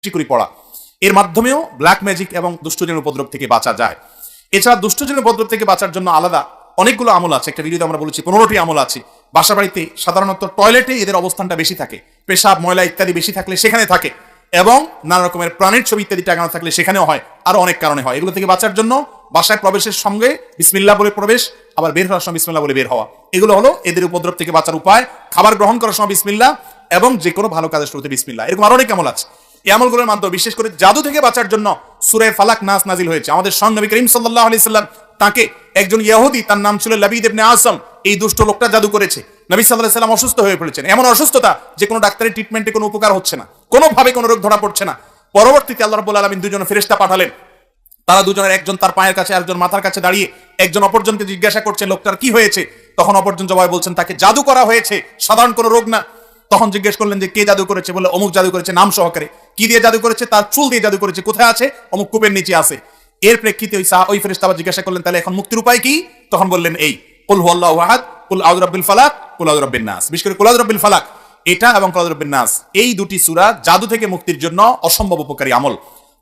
বেশি করে পড়া, এর মাধ্যমেও ব্ল্যাক ম্যাজিক এবং দুষ্টজনের উপদ্রব থেকে বাঁচা যায়। এছাড়া দুষ্টজনের উপদ্রব থেকে বাঁচার জন্য আলাদা অনেকগুলো আমল আছে। একটা ভিডিওতে আমরা বলেছি 15টি আমল আছে। বাসা বাড়িতে সাধারণত টয়লেটে এদের অবস্থানটা বেশি থাকে, পেশাব ময়লা ইত্যাদি বেশি থাকলে সেখানে থাকে, এবং নানা রকমের প্রাণীর ছবি ইত্যাদি টাঙানো থাকলে সেখানেও হয়, আরো অনেক কারণে হয়। এগুলো থেকে বাঁচার জন্য বাসায় প্রবেশের সঙ্গে বিসমিল্লাহ বলে প্রবেশ, আবার বের হওয়ার সময় বিসমিল্লাহ বলে বের হওয়া, এগুলো হলো এদের উপদ্রব থেকে বাঁচার উপায়। খাবার গ্রহণ করার সময় বিসমিল্লাহ, এবং যে কোনো ভালো কাজের শুরুতে বিসমিল্লাহ। এরকম আরো অনেক আমল আছে। এই আমলগুলোর মাধ্যমে বিশেষ করে জাদু থেকে বাঁচার জন্য সূরা ফালাক নাস নাজিল হয়েছে। আমাদের সঙ্গে নবী করিম সাল্লাল্লাহু আলাইহি সাল্লাম, তাকে একজন ইহুদি, তার নাম ছিল লাবিদ ইবনে আসম, এই দুষ্ট লোকটা জাদু করেছে। নবী সাল্লাল্লাহু আলাইহি সাল্লাম অসুস্থ হয়ে পড়েছেন, এমন অসুস্থতা যে কোনো ডাক্তারের ট্রিটমেন্টে কোনো উপকার হচ্ছে না, কোনোভাবে কোনো রোগ ধরা পড়ছে না। পরবর্তীতে আল্লাহ রাব্বুল আলামিন দুজন ফেরেশতা পাঠালেন। তারা দুজনের একজন তার পায়ের কাছে, একজন মাথার কাছে দাঁড়িয়ে একজন অপরজনকে জিজ্ঞাসা করছে লোকটার কি হয়েছে। তখন অপরজন জবাবে বলছেন তাকে জাদু করা হয়েছে, সাধারণ কোনো রোগ না। তখন জিজ্ঞেস করলেন যে কে জাদু করেছে, বলে অমুক জাদু করেছে, নাম সহকারে। কি দিয়ে জাদু করেছে? তার চুল দিয়ে জাদু করেছে। কোথায় আছে? অমুক কূপের নিচে আছে। এর প্রেক্ষিতে ওই ফেরেশতা আবার জিজ্ঞাসা করলেন তাহলে এখন মুক্তির উপায় কি? তখন বললেন এই কুল হুয়াল্লাহু আহাদ, কুল আউযু বিরাব্বিল ফালাক, কুল আউযু বিরাব্বিন নাস। বিশেষ করে কুল আউযু বিরাব্বিল ফালাক এটা এবং কুল আউযু বিরাব্বিন নাস, এই দুটি সূরা জাদু থেকে মুক্তির জন্য অসম্ভব উপকারী আমল।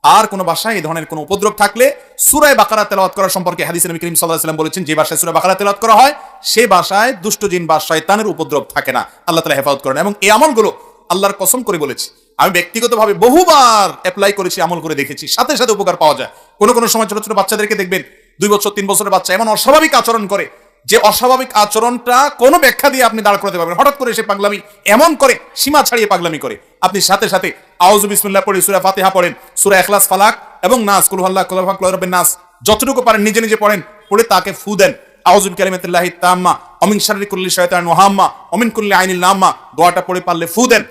আর কোন ভাষায় এই ধরনের কোন উপদ্রব থাকলে সূরা বাকারা তেলাওয়াত করা সম্পর্কে হাদিসে নবী করিম সাল্লাল্লাহু আলাইহি ওয়াসাল্লাম বলেছেন, যে ভাষায় সূরা বাকারা তেলাওয়াত করা হয় সে ভাষায় দুষ্ট জিন বা শয়তানের উপদ্রব থাকে না। আল্লাহ তাআলা হেফাজত করেন। এবং এই আমলগুলো আল্লাহর কসম করে বলেছি, আমি ব্যক্তিগতভাবে বহুবার অ্যাপ্লাই করেছি, আমল করে দেখেছি, সাথে সাথে উপকার পাওয়া যায়। কোন কোন সময় ছোট ছোট বাচ্চাদেরকে দেখবেন 2 বছর 3 বছরের বাচ্চা এমন অস্বাভাবিক আচরণ করে যে অস্বাভাবিক আচরণটা কোনো ব্যাখ্যা দিয়ে আপনি দাঁড় করাতে পারবেন। হঠাৎ করে সে পাগলামি এমন করে, সীমা ছাড়িয়ে পাগলামি করে, আপনি সাথে সাথে আউযু বিসমিল্লাহ পড়ে সূরা ফাতিহা পড়েন, সূরা ইখলাস, ফালাক এবং নাস, কুল হুয়াল্লাহু কুল আউযু বিরাব্বিন নাস, যতটুকু পারেন নিজে নিজে পড়েন, পড়ে তাকে ফু দেন। আউযু বিকালিমাতিল্লাহি তাম্মা অমিন শাররি কুল্লি শাইতানিন ওয়া হাম্মা অমিন কুল্লি আইনিন লাম্মা, দোয়াটা পড়ে পারলে ফু দেন।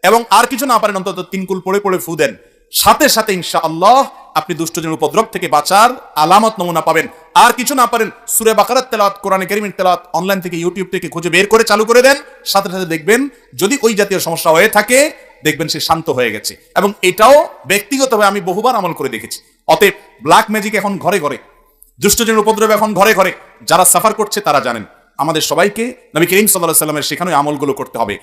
এবং আর কিছু না পারেন অন্তত 3 কুল পড়ে পড়ে ফু দেন। সাথে সাথে ইনশাআল্লাহ আপনি দুষ্টজনের উপদ্রব থেকে বাঁচার আলামত নমুনা পাবেন। আর কিছু না পারেন সূরা বাকারাত তেলাওয়াত, কোরআনে কারীমের তেলাওয়াত অনলাইন থেকে, ইউটিউব থেকে খুঁজে বের করে চালু করে দেন। সাথে সাথে দেখবেন যদি ওই জাতীয় সমস্যা হয়ে থাকে, দেখবেন সে শান্ত হয়ে গেছে। এবং এটাও ব্যক্তিগতভাবে আমি বহুবার আমল করে দেখেছি। অতএব ব্ল্যাক ম্যাজিক এখন ঘরে ঘরে, দুষ্টজনের উপদ্রব এখন ঘরে ঘরে, যারা সাফার করছে তারা জানেন। আমাদের সবাইকে নবী করিম সাল্লাল্লাহু আলাইহি ওয়াসাল্লামের শেখানো আমলগুলো করতে হবে।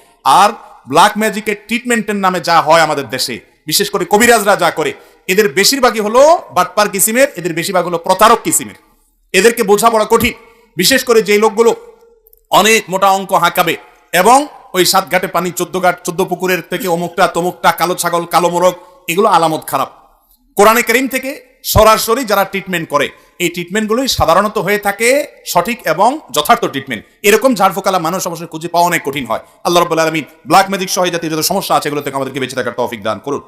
আর ব্ল্যাক ম্যাজিকের ট্রিটমেন্টের নামে যা হয় আমাদের দেশে, বিশেষ করে কবিরাজরা যা করে, এদের বেশিরভাগই হলো বাটপার কিসিমের, এদের বেশিরভাগ হলো প্রতারক কিসিমের। এদেরকে বোঝাপড়া কঠিন। বিশেষ করে যে লোকগুলো অনেক মোটা অঙ্ক হাঁকাবে এবং ওই 7 ঘাটে পানি 14 ঘাট 14 পুকুরের থেকে অমুকটা তমুকটা, কালো ছাগল, কালো মোরগ, এগুলো আলামত খারাপ। কোরআনে কারীম থেকে সরাসরি যারা ট্রিটমেন্ট করে, এই ট্রিটমেন্টগুলোই সাধারণত হয়ে থাকে সঠিক এবং যথার্থ ট্রিটমেন্ট। এরকম ঝাড়ফুকালা মানুষ অবশ্যই খুঁজে পাওয়া অনেক কঠিন হয়। আল্লাহ রাব্বুল আলামিন ব্ল্যাক ম্যাজিক সহ জাতীয় যত সমস্যা আছে এগুলো থেকে আমাদেরকে বেঁচে থাকার তৌফিক দান করুন।